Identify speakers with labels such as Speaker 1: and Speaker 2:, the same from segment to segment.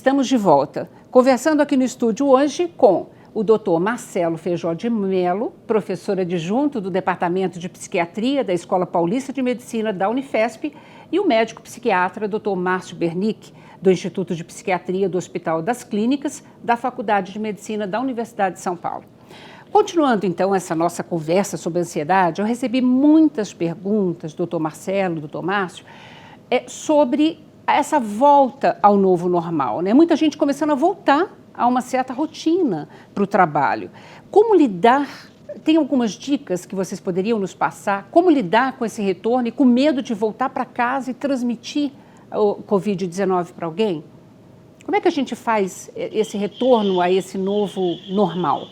Speaker 1: Estamos de volta, conversando aqui no estúdio hoje com o Dr. Marcelo Feijó de Mello, professor adjunto do Departamento de Psiquiatria da Escola Paulista de Medicina da Unifesp, e o médico psiquiatra Dr. Márcio Bernick, do Instituto de Psiquiatria do Hospital das Clínicas da Faculdade de Medicina da Universidade de São Paulo. Continuando, então, essa nossa conversa sobre ansiedade, eu recebi muitas perguntas, doutor Marcelo, doutor Márcio, sobre essa volta ao novo normal, né? Muita gente começando a voltar a uma certa rotina para o trabalho. Como lidar? Tem algumas dicas que vocês poderiam nos passar? Como lidar com esse retorno e com medo de voltar para casa e transmitir o Covid-19 para alguém? Como é que a gente faz esse retorno a esse novo normal?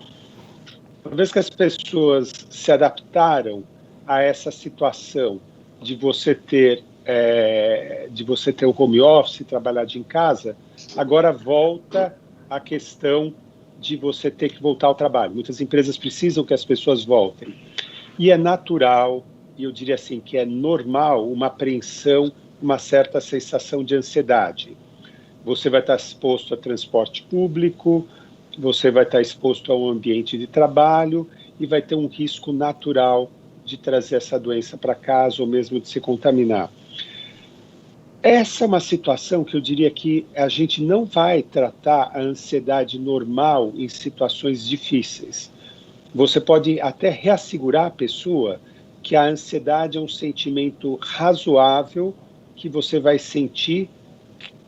Speaker 2: Uma vez que as pessoas se adaptaram a essa situação de você ter o home office, trabalhar de em casa, agora volta a questão de você ter que voltar ao trabalho. Muitas empresas precisam que as pessoas voltem. E é natural, e eu diria assim, que é normal, uma apreensão, uma certa sensação de ansiedade. Você vai estar exposto a transporte público, você vai estar exposto a um ambiente de trabalho e vai ter um risco natural de trazer essa doença para casa ou mesmo de se contaminar. Essa é uma situação que eu diria que a gente não vai tratar a ansiedade normal em situações difíceis. Você pode até reassegurar a pessoa que a ansiedade é um sentimento razoável que você vai sentir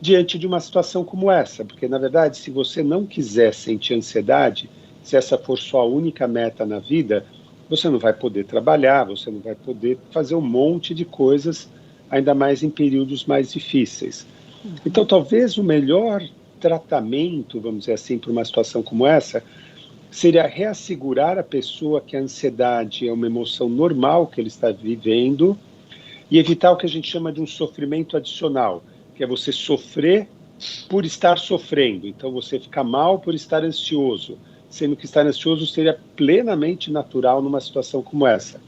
Speaker 2: diante de uma situação como essa, porque, na verdade, se você não quiser sentir ansiedade, se essa for sua única meta na vida, você não vai poder trabalhar, você não vai poder fazer um monte de coisas, ainda mais em períodos mais difíceis. Então, talvez o melhor tratamento, vamos dizer assim, para uma situação como essa, seria reassegurar a pessoa que a ansiedade é uma emoção normal que ele está vivendo e evitar o que a gente chama de um sofrimento adicional, que é você sofrer por estar sofrendo. Então, você fica mal por estar ansioso, sendo que estar ansioso seria plenamente natural numa situação como essa.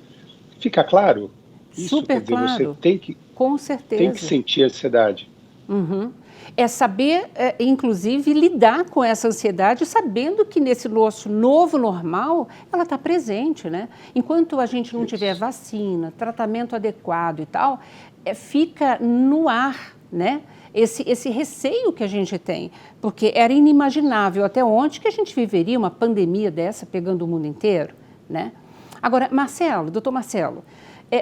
Speaker 2: Fica claro? Isso,
Speaker 1: Super
Speaker 2: quer dizer,
Speaker 1: claro.
Speaker 2: você
Speaker 1: Com certeza.
Speaker 2: tem que sentir ansiedade.
Speaker 1: Uhum. É saber, inclusive, lidar com essa ansiedade, sabendo que nesse nosso novo normal, ela está presente, né? Enquanto a gente não tiver vacina, tratamento adequado e tal, fica no ar, né? Esse receio que a gente tem, porque era inimaginável até ontem que a gente viveria uma pandemia dessa pegando o mundo inteiro, né? Agora, Marcelo, doutor Marcelo,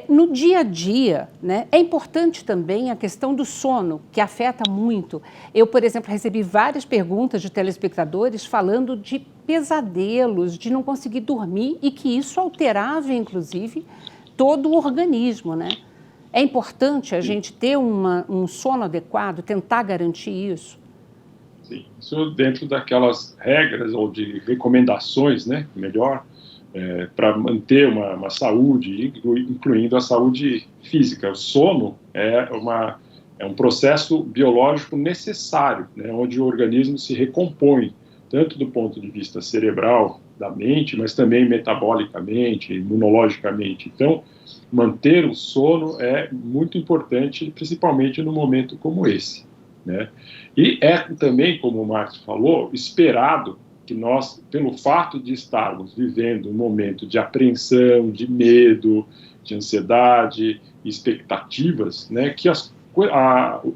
Speaker 1: no dia a dia, né, é importante também a questão do sono, que afeta muito. Eu, por exemplo, recebi várias perguntas de telespectadores falando de pesadelos, de não conseguir dormir e que isso alterava, inclusive, todo o organismo, né? É importante a gente ter um sono adequado, tentar garantir isso?
Speaker 3: Sim, isso dentro daquelas regras ou de recomendações, né, melhor, para manter uma saúde, incluindo a saúde física. O sono é um processo biológico necessário, né, onde o organismo se recompõe, tanto do ponto de vista cerebral, da mente, mas também metabolicamente, imunologicamente. Então, manter o sono é muito importante, principalmente num momento como esse, né? E é também, como o Marcos falou, esperado que nós, pelo fato de estarmos vivendo um momento de apreensão, de medo, de ansiedade, expectativas, né, que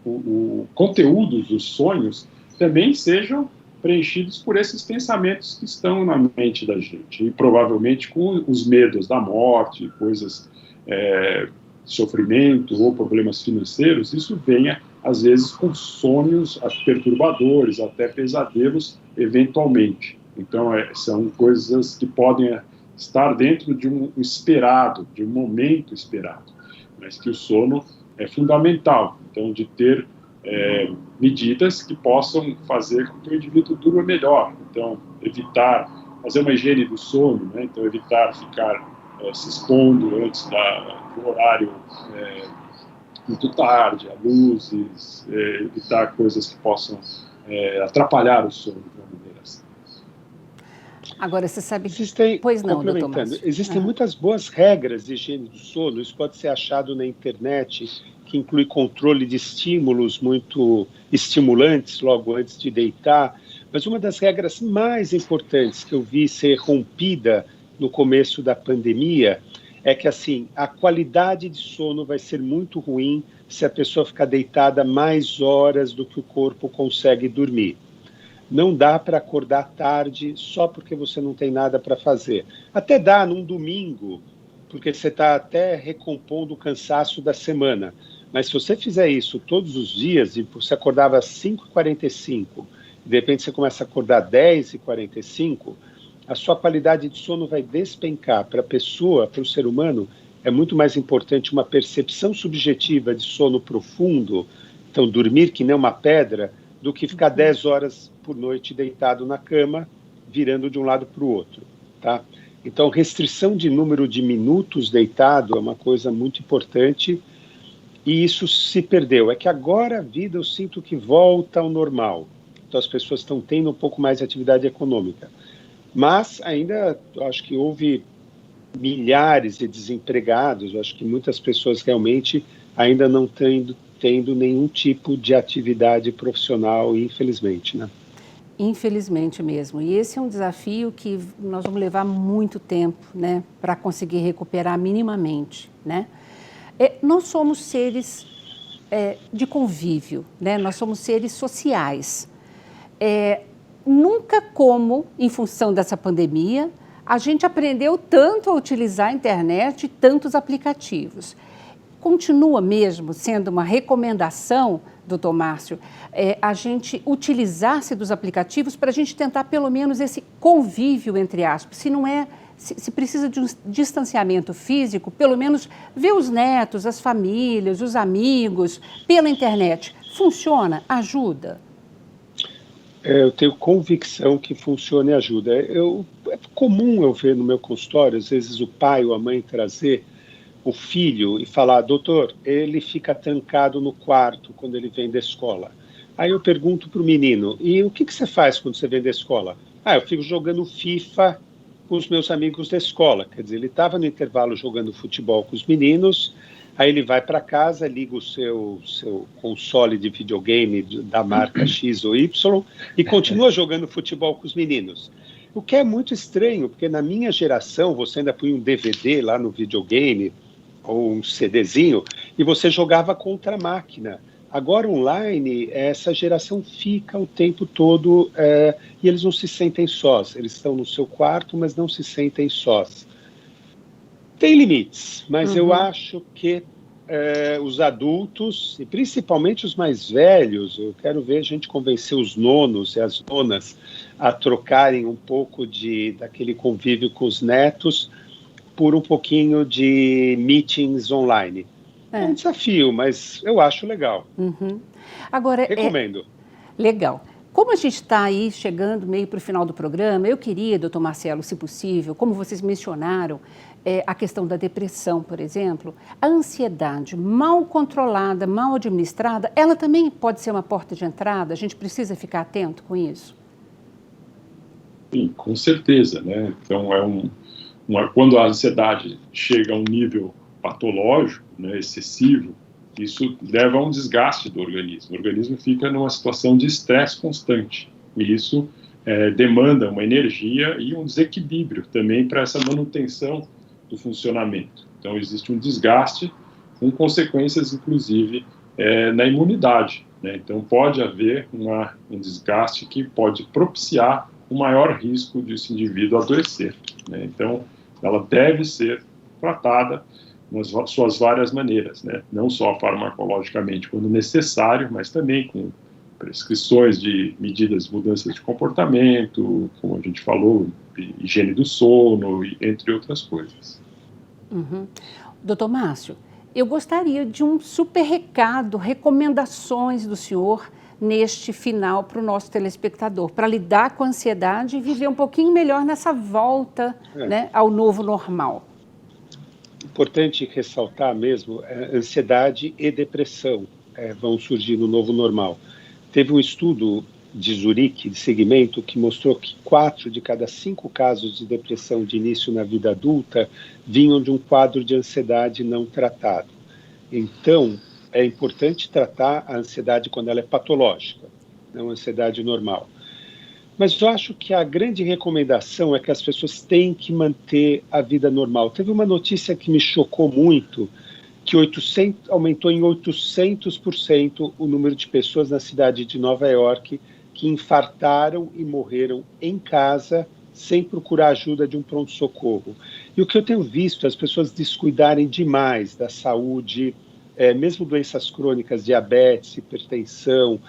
Speaker 3: o conteúdo dos sonhos também sejam preenchidos por esses pensamentos que estão na mente da gente, e provavelmente com os medos da morte, coisas, sofrimento ou problemas financeiros, isso venha, às vezes, com sonhos perturbadores, até pesadelos, eventualmente. Então, são coisas que podem estar dentro de um esperado, de um momento esperado, mas que o sono é fundamental, então, de ter medidas que possam fazer com que o indivíduo durma melhor. Então, evitar, fazer uma higiene do sono, né? Então, evitar ficar se expondo antes do horário muito tarde, a luzes, evitar coisas que possam atrapalhar o sono, de uma maneira assim.
Speaker 1: Agora, você sabe que...
Speaker 2: Existem,
Speaker 1: Pois não, doutor
Speaker 2: complementando,
Speaker 1: Márcio.
Speaker 2: existem muitas boas regras de higiene do sono, isso pode ser achado na internet, que inclui controle de estímulos muito estimulantes logo antes de deitar, mas uma das regras mais importantes que eu vi ser rompida no começo da pandemia é que, assim, a qualidade de sono vai ser muito ruim se a pessoa ficar deitada mais horas do que o corpo consegue dormir. Não dá para acordar tarde só porque você não tem nada para fazer. Até dá num domingo, porque você está até recompondo o cansaço da semana. Mas se você fizer isso todos os dias, e você acordava às 5h45, de repente você começa a acordar às 10h45, a sua qualidade de sono vai despencar. Para a pessoa, para o ser humano, é muito mais importante uma percepção subjetiva de sono profundo, então dormir que nem uma pedra, do que ficar 10 horas por noite deitado na cama, virando de um lado para o outro, tá? Então, restrição de número de minutos deitado é uma coisa muito importante e isso se perdeu. É que agora a vida eu sinto que volta ao normal. Então, as pessoas estão tendo um pouco mais de atividade econômica. Mas ainda, eu acho que houve milhares de desempregados, eu acho que muitas pessoas realmente ainda não tendo nenhum tipo de atividade profissional, infelizmente, né?
Speaker 1: Infelizmente mesmo. E esse é um desafio que nós vamos levar muito tempo, né, para conseguir recuperar minimamente, né? Nós somos seres de convívio, né? Nós somos seres sociais. Nunca como, em função dessa pandemia, a gente aprendeu tanto a utilizar a internet e tantos aplicativos. Continua mesmo sendo uma recomendação, doutor Márcio, a gente utilizar-se dos aplicativos para a gente tentar pelo menos esse convívio, entre aspas. Se precisa de um distanciamento físico, pelo menos ver os netos, as famílias, os amigos, pela internet. Funciona? Ajuda?
Speaker 2: Eu tenho convicção que funciona e ajuda. É comum eu ver no meu consultório, às vezes o pai ou a mãe trazer o filho e falar, doutor, ele fica trancado no quarto quando ele vem da escola. Aí eu pergunto para o menino, e o que você faz quando você vem da escola? Eu fico jogando FIFA com os meus amigos da escola. Quer dizer, ele estava no intervalo jogando futebol com os meninos, aí ele vai para casa, liga o seu console de videogame da marca X ou Y e continua jogando futebol com os meninos. O que é muito estranho, porque na minha geração você ainda põe um DVD lá no videogame, ou um CDzinho, e você jogava contra a máquina. Agora, online, essa geração fica o tempo todo e eles não se sentem sós. Eles estão no seu quarto, mas não se sentem sós. Tem limites, mas eu acho que os adultos, e principalmente os mais velhos, eu quero ver a gente convencer os nonos e as nonas a trocarem um pouco daquele convívio com os netos por um pouquinho de meetings online. É um desafio, mas eu acho legal.
Speaker 1: Agora,
Speaker 2: recomendo.
Speaker 1: Legal. Como a gente está aí chegando meio para o final do programa, eu queria, doutor Marcelo, se possível, como vocês mencionaram, a questão da depressão, por exemplo, a ansiedade mal controlada, mal administrada, ela também pode ser uma porta de entrada? A gente precisa ficar atento com isso?
Speaker 3: Sim, com certeza, né? Então, quando a ansiedade chega a um nível patológico, né, excessivo, isso leva a um desgaste do organismo. O organismo fica numa situação de estresse constante. E isso demanda uma energia e um desequilíbrio também para essa manutenção do funcionamento. Então, existe um desgaste com consequências, inclusive, na imunidade, né? Então, pode haver um desgaste que pode propiciar o maior risco desse indivíduo adoecer, né? Então, ela deve ser tratada nas suas várias maneiras, né? Não só farmacologicamente quando necessário, mas também com prescrições de medidas de mudança de comportamento, como a gente falou, higiene do sono, entre outras coisas.
Speaker 1: Doutor Márcio, eu gostaria de um super recado, recomendações do senhor neste final para o nosso telespectador, para lidar com a ansiedade e viver um pouquinho melhor nessa volta, né, ao novo normal.
Speaker 2: Importante ressaltar mesmo, ansiedade e depressão vão surgir no novo normal. Teve um estudo de Zurique, de segmento, que mostrou que 4 de cada 5 casos de depressão de início na vida adulta vinham de um quadro de ansiedade não tratado. Então, é importante tratar a ansiedade quando ela é patológica, não a ansiedade normal. Mas eu acho que a grande recomendação é que as pessoas têm que manter a vida normal. Teve uma notícia que me chocou muito, que aumentou em 800% o número de pessoas na cidade de Nova York que infartaram e morreram em casa sem procurar ajuda de um pronto-socorro. E o que eu tenho visto, as pessoas descuidarem demais da saúde, mesmo doenças crônicas, diabetes, hipertensão,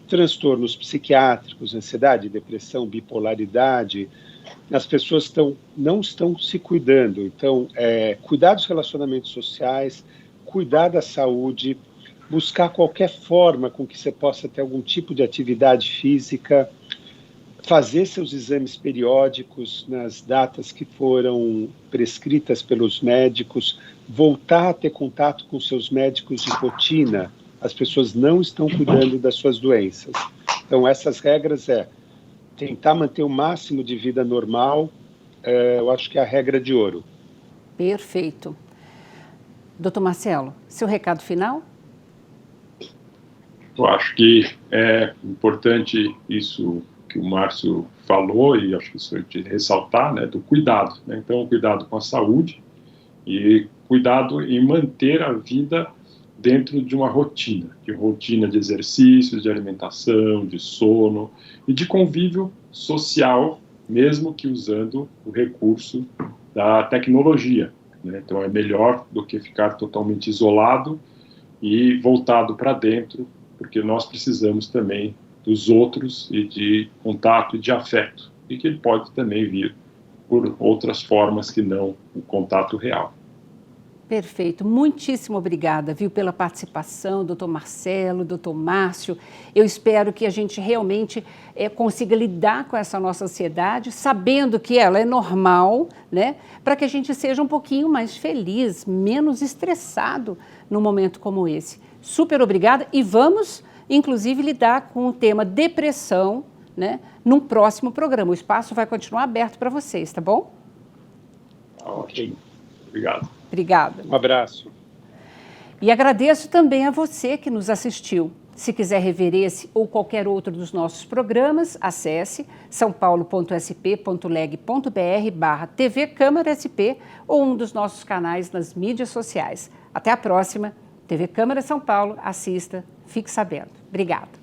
Speaker 2: transtornos psiquiátricos, ansiedade, depressão, bipolaridade, as pessoas não estão se cuidando. Então, cuidar dos relacionamentos sociais, cuidar da saúde, buscar qualquer forma com que você possa ter algum tipo de atividade física, fazer seus exames periódicos nas datas que foram prescritas pelos médicos, voltar a ter contato com seus médicos de rotina. As pessoas não estão cuidando das suas doenças. Então, essas regras tentar manter o máximo de vida normal, eu acho que é a regra de ouro.
Speaker 1: Perfeito. Doutor Marcelo, seu recado final?
Speaker 3: Eu acho que é importante isso que o Márcio falou, e acho que isso é de ressaltar, né, do cuidado. Né? Então, cuidado com a saúde e cuidado em manter a vida dentro de uma rotina de exercícios, de alimentação, de sono e de convívio social, mesmo que usando o recurso da tecnologia. Né? Então, é melhor do que ficar totalmente isolado e voltado para dentro, porque nós precisamos também dos outros e de contato e de afeto, e que ele pode também vir por outras formas que não o contato real.
Speaker 1: Perfeito, muitíssimo obrigada, viu, pela participação, doutor Marcelo, doutor Márcio. Eu espero que a gente realmente consiga lidar com essa nossa ansiedade, sabendo que ela é normal, né, para que a gente seja um pouquinho mais feliz, menos estressado num momento como esse. Super obrigada e vamos, inclusive, lidar com o tema depressão, né, num próximo programa. O espaço vai continuar aberto para vocês, tá bom?
Speaker 3: Ok, obrigado.
Speaker 1: Obrigada.
Speaker 2: Um abraço.
Speaker 1: E agradeço também a você que nos assistiu. Se quiser rever esse ou qualquer outro dos nossos programas, acesse saopaulo.sp.leg.br/TV Câmara SP ou um dos nossos canais nas mídias sociais. Até a próxima. TV Câmara São Paulo, assista, fique sabendo. Obrigada.